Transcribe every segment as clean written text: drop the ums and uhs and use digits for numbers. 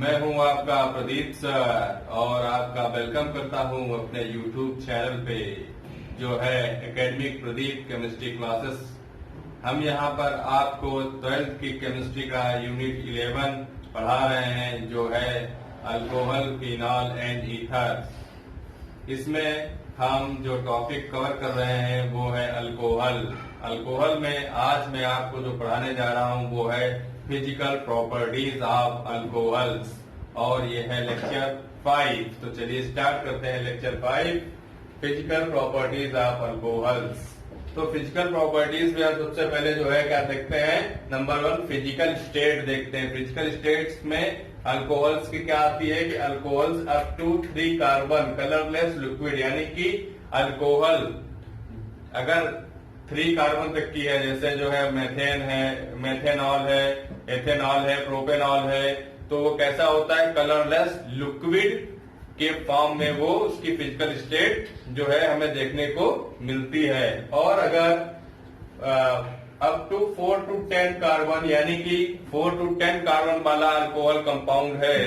मैं हूं आपका प्रदीप सर और आपका वेलकम करता हूं अपने YouTube चैनल पे जो है एकेडमिक प्रदीप केमिस्ट्री क्लासेस। हम यहां पर आपको 12th की केमिस्ट्री का यूनिट 11 पढ़ा रहे हैं जो है अल्कोहल, फिनॉल एंड ईथर। इसमें हम जो टॉपिक कवर कर रहे हैं वो है अल्कोहल। अल्कोहल में आज मैं आपको जो पढ़ाने जा रहा हूं वो है फिजिकल प्रॉपर्टीज ऑफ अल्कोहल्स और ये है लेक्चर 5। तो चलिए स्टार्ट करते हैं lecture 5, physical properties of alcohols. तो फिजिकल प्रॉपर्टीज में हम सबसे पहले जो है क्या देखते हैं, नंबर 1 फिजिकल स्टेट देखते हैं। फिजिकल स्टेट्स में अल्कोहल्स की क्या आती है कि alcohols up to 3 carbon colourless liquid, यानी कि अल्कोहल अगर 3 कार्बन तक की है, जैसे जो है मेथेन है, मेथेनॉल है, एथेनॉल है, प्रोपेनॉल है, तो वो कैसा होता है, कलरलेस लिक्विड के फॉर्म में वो उसकी फिजिकल स्टेट जो है हमें देखने को मिलती है। और अगर अप टू 4 to 10 कार्बन यानी कि 4 to 10 कार्बन वाला अल्कोहल कंपाउंड है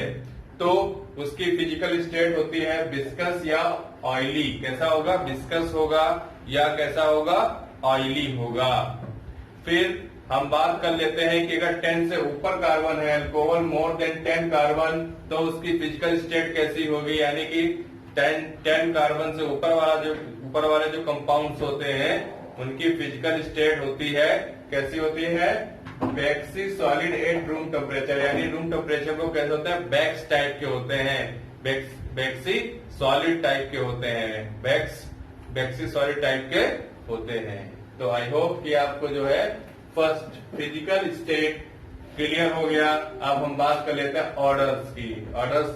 तो उसकी फिजिकल स्टेट होती है विस्कस या ऑयली। कैसा होगा, विस्कस होगा या कैसा होगा, ऑयली होगा। फिर हम बात कर लेते हैं कि अगर 10 से ऊपर कार्बन है अल्कोहल, मोर देन 10 कार्बन, तो उसकी फिजिकल स्टेट कैसी होगी, यानी कि 10 कार्बन से ऊपर वाले जो कंपाउंड्स होते हैं उनकी फिजिकल स्टेट होती है, कैसी होती है, बैक्सी सॉलिड एट रूम टेम्परेचर, यानी रूम टेम्परेचर को कैसे होते हैं, बैक्स टाइप के होते हैं, बैक्सी सॉलिड टाइप के होते हैं, बैक्सी सॉलिड टाइप के होते हैं। तो आई होप कि आपको जो है फर्स्ट फिजिकल स्टेट क्लियर हो गया। अब हम बात कर लेते हैं ऑर्डर्स की। ऑर्डर्स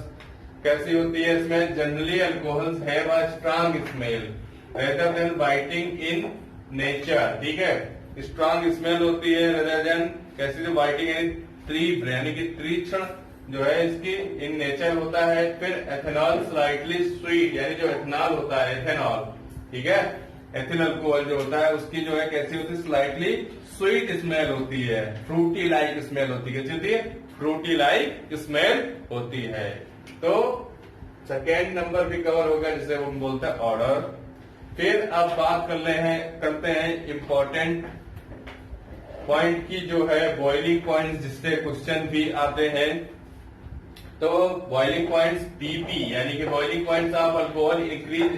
कैसी होती है, इसमें generally alcohols have a strong smell rather than biting in nature. ठीक है, स्ट्रांग स्मेल होती है रेदर देन कैसी, बाइटिंग इन तीव्र, यानी कि तीक्ष्ण जो है इसकी इन नेचर होता है। फिर एथेनॉल स्लाइटली स्वीट, यानी जो एथेनॉल होता है, एथेनॉल, ठीक है, एथिल अल्कोहल जो होता है उसकी जो है कैसी होती है, स्लाइटली स्वीट स्मेल होती है, फ्रूटी लाइक स्मेल होती है, कैसी होती है, फ्रूटी लाइक स्मेल होती है। तो सेकेंड नंबर भी कवर होगा जिसे हम बोलते हैं ऑर्डर। फिर अब बात करते हैं इम्पोर्टेंट पॉइंट की जो है बॉइलिंग पॉइंट, जिससे क्वेश्चन भी आते हैं। तो बॉइलिंग पॉइंट्स बीपी, यानी कि boiling points of alcohol increase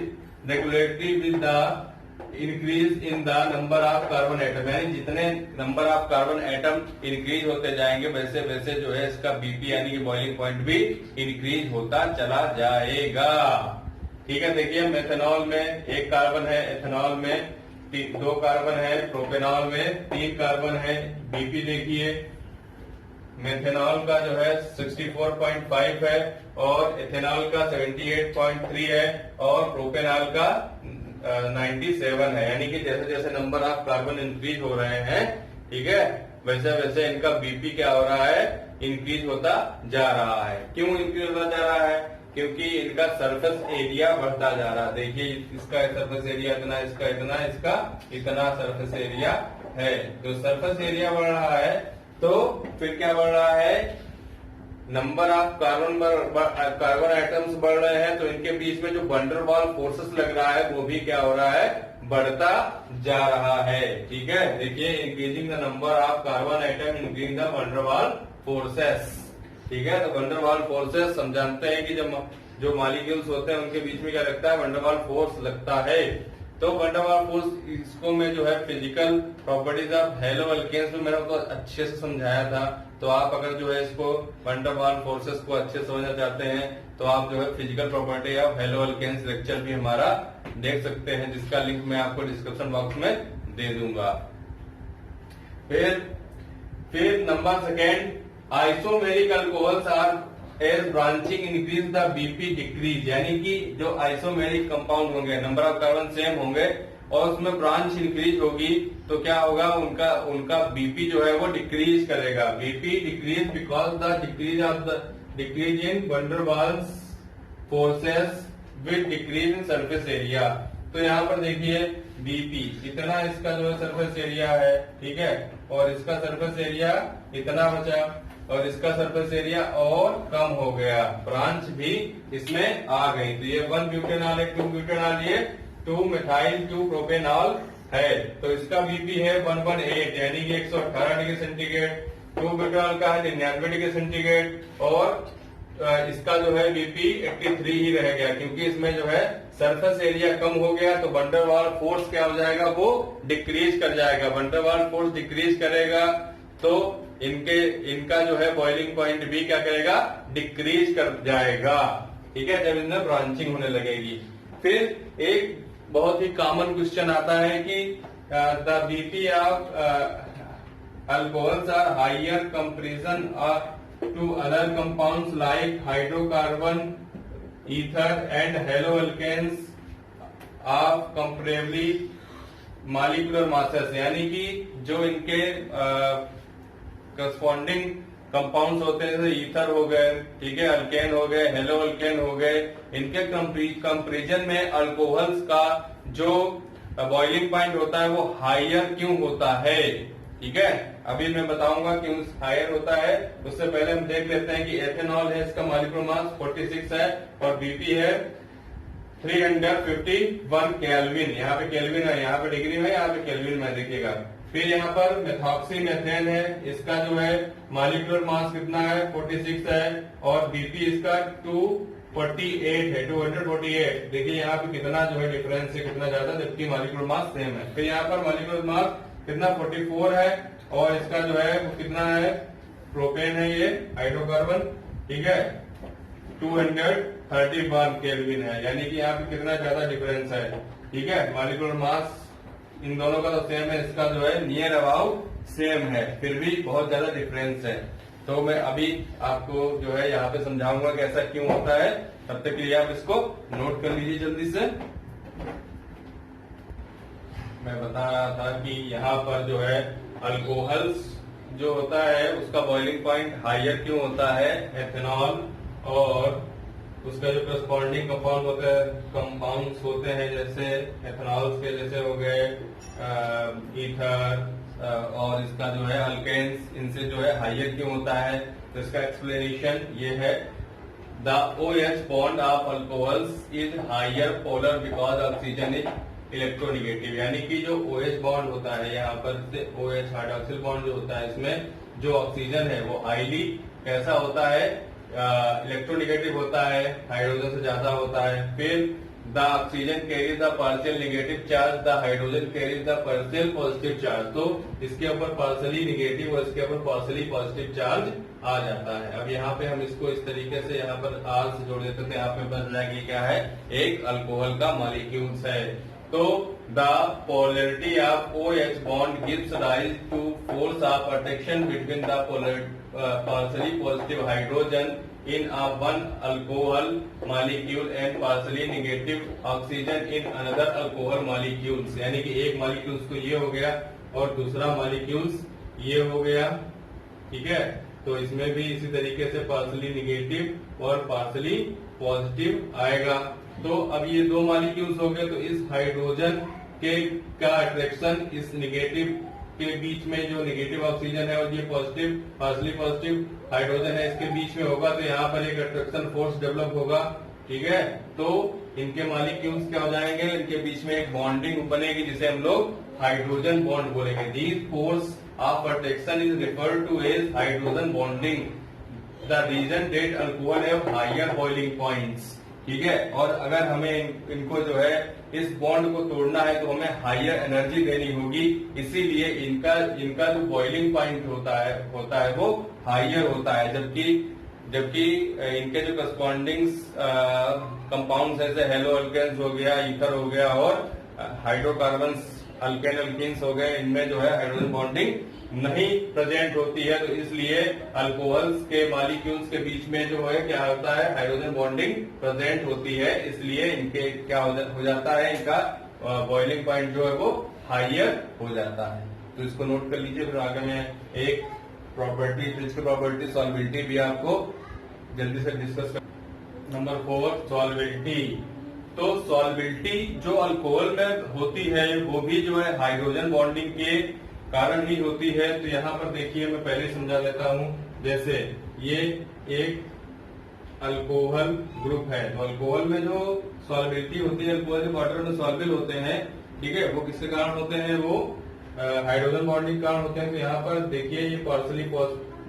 regulatory with the increase in the number of carbon atom, यानी जितने number of carbon atom increase होते जाएंगे वैसे वैसे जो है इसका बीपी यानी कि बॉइलिंग पॉइंट भी इंक्रीज होता चला जाएगा। ठीक है, देखिए मेथेनॉल में 1 कार्बन है, एथेनॉल में 2 कार्बन है, प्रोपेनॉल में 3 कार्बन है। बीपी देखिए मेथेनॉल का जो है 64.5 है और एथेनॉल का 78.3 है और प्रोपेनॉल का 97 है, यानी कि जैसे जैसे नंबर ऑफ कार्बन इंक्रीज हो रहे हैं, ठीक है, वैसे वैसे इनका बीपी क्या हो रहा है, इंक्रीज होता जा रहा है। क्यों इंक्रीज होता जा रहा है, क्योंकि इनका सरफेस एरिया बढ़ता जा रहा है। देखिए इसका सरफेस एरिया इतना, इसका इतना, इसका इतना सरफेस एरिया है। तो सरफेस एरिया बढ़ रहा है तो फिर क्या बढ़ रहा है, नंबर ऑफ कार्बन एटम्स बढ़ रहे हैं, तो इनके बीच में जो वैन डर वाल फोर्सेस लग रहा है वो भी क्या हो रहा है, बढ़ता जा रहा है। ठीक है, देखिए increasing the number of carbon atom increasing the van der Waals forces. ठीक है, तो वैन डर वाल फोर्सेस हम जानते हैं कि जब जो मॉलिक्यूल्स होते हैं उनके बीच में क्या लगता है, वैन डर वाल फोर्स लगता है। तो वैन डर वाल फोर्स, इसको में जो है physical properties of haloalkanes में मैंने आपको अच्छे से समझाया था। तो आप अगर जो है इसको वैन डर वाल फोर्सेस को अच्छे से समझना चाहते हैं तो आप जो है physical property of haloalkanes lecture भी हमारा देख सकते हैं, जिसका लिंक मैं आपको डिस्क्रिप्शन बॉक्स में दे दूंगा। फिर number second, isomeric alcohols are as branching increase the BP decrease, यानी कि जो आइसोमेरिक कंपाउंड होंगे, नंबर ऑफ कार्बन सेम होंगे और उसमें ब्रांच इंक्रीज होगी तो क्या होगा, उनका बीपी जो है वो डिक्रीज करेगा। BP decrease because the decrease in van der Waals forces with decrease in surface area. तो यहाँ पर देखिए बीपी इतना इसका जो है सरफेस एरिया है, ठीक है, और इसका सरफेस एरिया इतना बचा और इसका सरफेस एरिया और कम हो गया, ब्रांच भी इसमें आ गई। तो ये 1 ब्यूटेनॉल है, 2 ब्यूटेनॉल, ये 2 मिथाइल 2 प्रोपेनॉल है। तो इसका बीपी है 118 यानी कि 118 डिग्री सेंटीग्रेड। 2 ब्यूटेनॉल का है 99 डिग्री सेंटीग्रेड और इसका जो है बीपी 83 ही रह गया, क्योंकि इसमें जो है सरफेस एरिया कम हो गया। तो वंडरवाल फोर्स क्या हो जाएगा, वो डिक्रीज कर जाएगा। वंडरवाल फोर्स डिक्रीज करेगा तो इनका जो है बॉइलिंग पॉइंट भी क्या करेगा, डिक्रीज कर जाएगा, ठीक है, जब इनमें ब्रांचिंग होने लगेगी। फिर एक बहुत ही कॉमन क्वेश्चन आता है कि the BP of alcohols are higher comparison to other compounds like hydrocarbon, ether and haloalkanes of comparably molecular masses, यानी कि जो इनके करस्पॉन्डिंग कंपाउंड्स होते हैं, जैसे ईथर हो गए, ठीक है, अल्केन हो गए, हेलो अल्केन हो गए, इनके कंपेरिजन में अल्कोहल्स का जो बॉइलिंग पॉइंट होता है वो हाइयर क्यों होता है, ठीक है। अभी मैं बताऊंगा क्यों हायर होता है। उससे पहले हम देख लेते हैं कि एथेनॉल है, इसका मॉलिक्यूलर मास 46 है और बीपी है 351 केल्विन। यहाँ पे केल्विन है, यहाँ पे डिग्री में, यहाँ पे केल्विन में, देखिएगा। फिर यहाँ पर मेथॉक्सीमेथेन है, इसका जो है मॉलिक्यूलर मास कितना है, 46 है और बीपी इसका 248 है, 248। देखिए यहाँ पे कितना जो है डिफरेंस है, कितना ज्यादा, जबकि मॉलिक्यूलर मास सेम है। फिर यहाँ पर मॉलिक्यूलर मास कितना 44 है और इसका जो है वो कितना है, प्रोपेन है, ये हाइड्रोकार्बन, ठीक है, 231 केल्विन है, यानी कि यहाँ पे कितना ज्यादा डिफरेंस है, ठीक है। मॉलिक्यूलर मास इन दोनों का तो सेम है, इसका जो है नियर अबाउट सेम है, फिर भी बहुत ज्यादा डिफरेंस है। तो मैं अभी आपको जो है यहाँ पे समझाऊंगा कि ऐसा क्यों होता है। तब तक के लिए आप इसको नोट कर लीजिए जल्दी से। मैं बता रहा था कि यहाँ पर जो है अल्कोहल्स जो होता है उसका बॉइलिंग पॉइंट हाइयर क्यों होता है, एथेनॉल और उसका जो करस्पॉन्डिंग कंपाउंड्स होते हैं, जैसे एथेनॉल्स के जैसे हो गए ईथर और इसका जो है अल्केन्स, इनसे जो है हाइयर क्यों होता है। तो इसका एक्सप्लेनेशन ये है, the OH bond of alcohols is higher polar because oxygen is electronegative, यानी कि जो OH बॉन्ड होता है यहाँ पर से OH हाइड्रोक्सिल बॉन्ड जो होता है, इसमें जो ऑक्सीजन है वो हाईली कैसा होता है, इलेक्ट्रोनिगेटिव होता है, हाइड्रोजन से ज्यादा होता है। फिर the oxygen carries the partial negative charge, the hydrogen carries the partial positive charge. तो इसके ऊपर पार्शियली नेगेटिव और इसके ऊपर पार्शियली पॉजिटिव चार्ज आ जाता है। अब यहाँ पे हम इसको इस तरीके से यहाँ पर आर से जोड़ देते थे, यहाँ पे बन जाएगी क्या है, एक अल्कोहल का मॉलिक्यूल्स है। तो the polarity of OH bond gives rise to force of attraction between the partially positive hydrogen in a one alcohol molecule and partially negative oxygen in another alcohol molecules, यानी कि एक molecules तो ये हो गया और दूसरा मॉलिक्यूल्स ये हो गया, ठीक है। तो इसमें भी इसी तरीके से पार्शियली नेगेटिव और पार्शियली पॉजिटिव आएगा। तो अब ये दो मॉलिक्यूल्स हो गए, तो इस हाइड्रोजन के का अट्रैक्शन इस नेगेटिव के बीच में, जो नेगेटिव ऑक्सीजन है और ये पॉजिटिव पार्शियली पॉजिटिव हाइड्रोजन है, इसके बीच में होगा, तो यहाँ पर एक अट्रैक्शन फोर्स डेवलप होगा, ठीक है। तो इनके मॉलिक्यूल्स क्या हो जाएंगे, इनके बीच में एक बॉन्डिंग बनेगी जिसे हम लोग हाइड्रोजन बॉन्ड बोलेंगे। This force of attraction is referred to as hydrogen bonding, the reason that alcohol have higher boiling points, ठीक है। और अगर हमें इनको जो है इस बॉन्ड को तोड़ना है तो हमें हायर एनर्जी देनी होगी, इसीलिए इनका जो बॉइलिंग पॉइंट होता है वो हायर होता है, जबकि इनके जो करस्पॉन्डिंग कंपाउंड्स जैसे हेलो अल्केन्स हो गया, ईथर हो गया और हाइड्रोकार्बन्स अल्केन अल्कीन्स हो गए, इनमें जो है हाइड्रोजन बॉन्डिंग नहीं प्रेजेंट होती है। तो इसलिए अल्कोहल्स के मॉलिक्यूल्स के बीच में जो है क्या होता है, हाइड्रोजन बॉन्डिंग प्रेजेंट होती है, इसलिए इनके क्या हो जाता है, इनका बॉइलिंग पॉइंट जो है वो हाइयर हो जाता है। तो इसको नोट कर लीजिए। फिर आगे में एक प्रॉपर्टी, फिजिकल प्रॉपर्टी सॉल्विलिटी भी आपको जल्दी से डिस्कस कर। नंबर 4 सॉल्विलिटी। तो सॉल्बिलिटी जो अल्कोहल में होती है वो भी जो है हाइड्रोजन बॉन्डिंग के कारण ही होती है। तो यहाँ पर देखिए मैं पहले समझा देता हूँ। जैसे ये एक अल्कोहल ग्रुप है, तो अल्कोहल में जो सॉल्बिलिटी होती है, अल्कोहल वाटर में सॉल्बिल होते हैं, ठीक है, वो किसके कारण होते हैं, वो हाइड्रोजन बॉन्डिंग कारण होते हैं। तो यहाँ पर देखिए ये पार्सली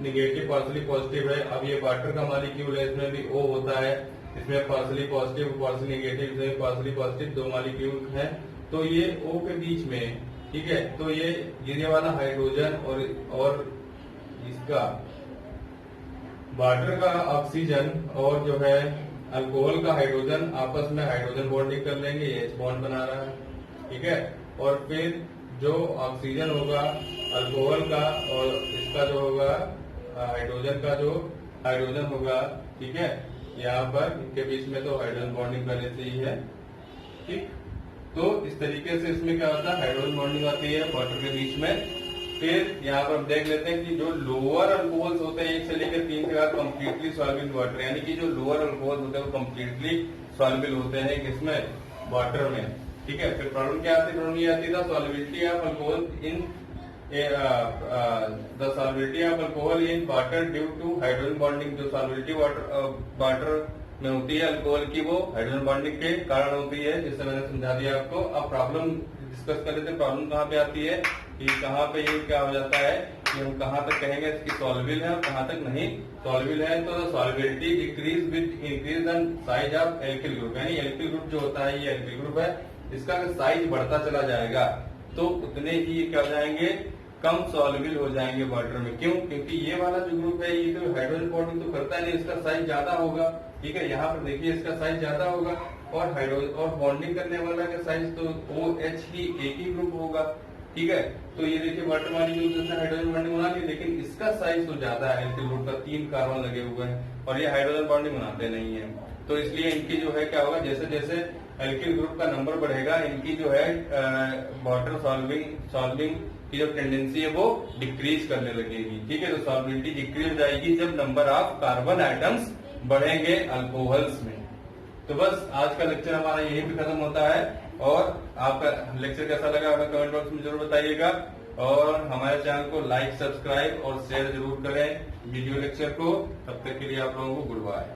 निगेटिव पार्सली पॉजिटिव है। अब ये वाटर का मॉलिक्यूल है, इसमें भी O होता है, इसमें पार्सली पॉजिटिव पार्सली नेगेटिव, इसमें पार्सली पॉजिटिव दो मॉलिक्यूल है। तो ये O के बीच में, ठीक है, तो ये वाला हाइड्रोजन और इसका वाटर का ऑक्सीजन और जो है अल्कोहल का हाइड्रोजन आपस में हाइड्रोजन बॉन्डिंग कर लेंगे, ये H बॉन्ड बना रहा है, ठीक है। और फिर जो ऑक्सीजन होगा अल्कोहल का और इसका जो होगा हाइड्रोजन का जो हाइड्रोजन होगा, ठीक है, यहाँ पर इनके बीच में तो हाइड्रोजन बॉन्डिंग पहले से ही है, ठीक। तो इस तरीके से इसमें क्या होता है, हाइड्रोजन बॉन्डिंग आती है वाटर के बीच में। फिर यहाँ पर हम देख लेते हैं कि जो लोअर अल्कोहल्स होते हैं 1 से लेकर 3 के बाद कम्प्लीटली सॉल्युबल वाटर, यानी कि जो लोअर अल्कोहल होते हैं वो कम्प्लीटली सॉल्युबल होते हैं किसमें, वाटर में, ठीक है। फिर प्रॉब्लम क्या आती है, प्रॉब्लम ये आती है solubility of alcohol in the solubility of alcohol in water due to hydrogen bonding. जो सॉल्युबिलिटी वाटर में होती है अल्कोहल की, वो हाइड्रोजन बॉन्डिंग के कारण होती है, जिससे मैंने समझा दिया आपको। अब प्रॉब्लम डिस्कस कर लेते हैं, प्रॉब्लम कहाँ पे आती है, कि कहाँ पे ये क्या हो जाता है कि हम कहाँ तक कहेंगे इसकी सॉल्युबल है और कहाँ तक नहीं सॉल्युबल है। तो solubility decrease with increase in size of alkyl group, यानी एल्किल ग्रुप जो होता है, ये एल्किल ग्रुप है, इसका साइज बढ़ता चला जाएगा तो उतने ही क्या हो जाएंगे, कम सॉल्युबल हो जाएंगे वाटर में। क्यों, क्योंकि ये वाला जो ग्रुप है ये तो हाइड्रोजन बॉन्डिंग तो करता नहीं, इसका साइज ज्यादा होगा, ठीक है। यहाँ पर देखिए इसका साइज ज्यादा होगा और हाइड्रोजन और बॉन्डिंग करने वाला का साइज तो OH ही एक ही ग्रुप होगा, ठीक है। तो ये देखिए वाटर मॉलिक्यूल जिसने हाइड्रोजन बॉन्डिंग बना ली, लेकिन इसका साइज तो ज्यादा है, एल्किल ग्रुप का 3 कार्बन लगे हुए हैं और ये हाइड्रोजन बॉन्डिंग बनाते नहीं है। तो इसलिए इनकी जो है क्या होगा, जैसे जैसे एल्किल ग्रुप का नंबर बढ़ेगा, इनकी जो है वाटर सॉल्विंग की जो टेंडेंसी है वो डिक्रीज करने लगेगी, ठीक है। तो सॉल्बिलिटी डिक्रीज हो जाएगी जब नंबर ऑफ कार्बन आइटम्स बढ़ेंगे अल्कोहल्स में। तो बस आज का लेक्चर हमारा यहीं पे खत्म होता है। और आपका लेक्चर कैसा लगा हमें कमेंट बॉक्स में जरूर बताइएगा। और हमारे चैनल को लाइक, सब्सक्राइब और शेयर जरूर करें वीडियो लेक्चर को। तब तक के लिए आप लोगों को गुड बाय।